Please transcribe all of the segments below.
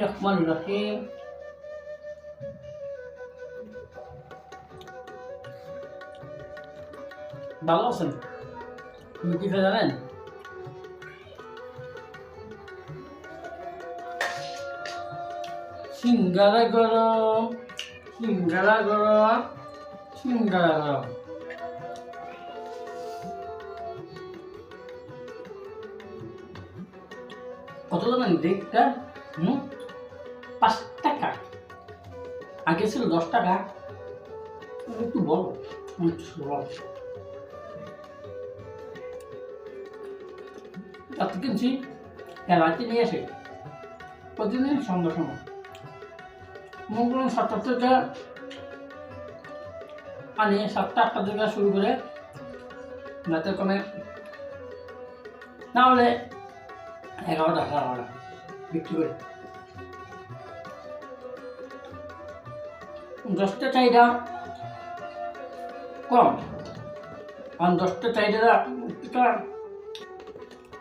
রহমান রহিম। ভালো আছেন? আপনি কি জানেন? সিঙ্গারা গরম, সিঙ্গারা গরম, সিঙ্গারা গরম। কত জানেন দেখটা? 5 টাকা। আগে ছিল 10 টাকা। একটু বলো, তাতে কিনছি রাতে নিয়ে আসে প্রতিদিন সন্ধ্যার সময়। মনে করুন 7টা থেকে আনি, 7টা 8টা থেকে শুরু করে রাতে কমে না হলে 11টা 12টা বিক্রি করে। 10টা চাহিদা কম, আর 10টা চাহিদা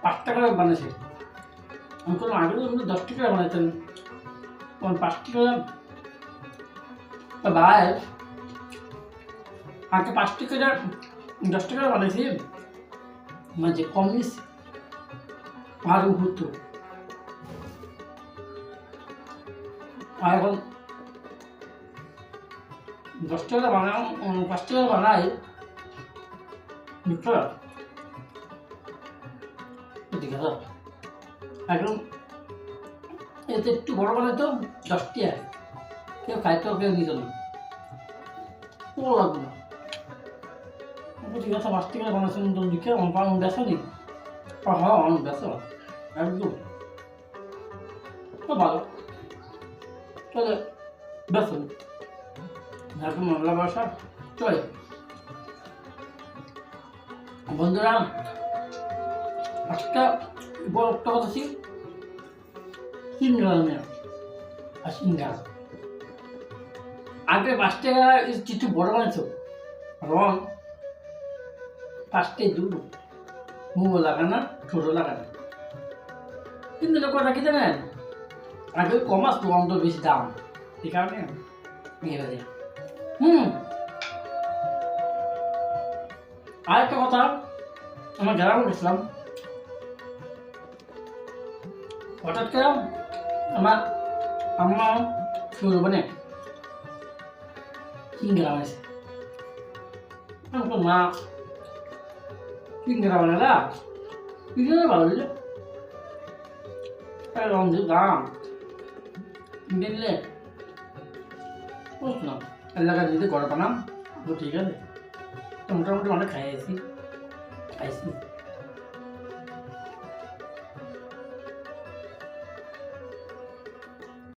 5 টাকা বানিয়েছে। আমি কোনো আগে তো 10 টাকা বানাইতেন, 5 টাকা ভাই। আগে 5 টাকা 10 টাকা বানাইছি, মানে যে কম নিচ্ছি আর ঘুরতো। আর এখন 10 টাকা বানাও, 5 টাকা বানাই বুঝছো? ঠিক আছে, এখন এতে একটু বড় বানাইতো 10 টাকা, কেউ খাইতো কেউ নিত না, পুরো লাগবে না। ঠিক আছে, 5 টাকা বানাইছেন তো দিকে বেসো নি? হ্যাঁ অনেক বেসো একদম তো ভালো চলে, বেসো এখন বাংলা ভাষা চলে। বন্ধুরা, একটা বড় একটা কথা ছিল সিঙ্গারা নিয়ে। আর সিঙ্গারা আগে 5 টাকা কিছু বড় বানাইছো, রং 5টাই দুটো, মুগো লাগানা ছোট লাগানা। কিন্তু কথা কি জানেন, আগে কম আসতো, অন্ত বেশি দাম, এই কারণে নিয়ে গেছে। আরেকটা কথা, আমার গ্রামে গেছিলাম, হঠাৎ করে আমার আম্মা শুরু মানে সিঙ্গারা বানাইছে। মা সিঙ্গারা বানালা কি ভালো দিলে, রং দাম দিলে না এলাকা যদি গড় বানাম তো ঠিক আছে। মোটামুটি অনেক খাইছি।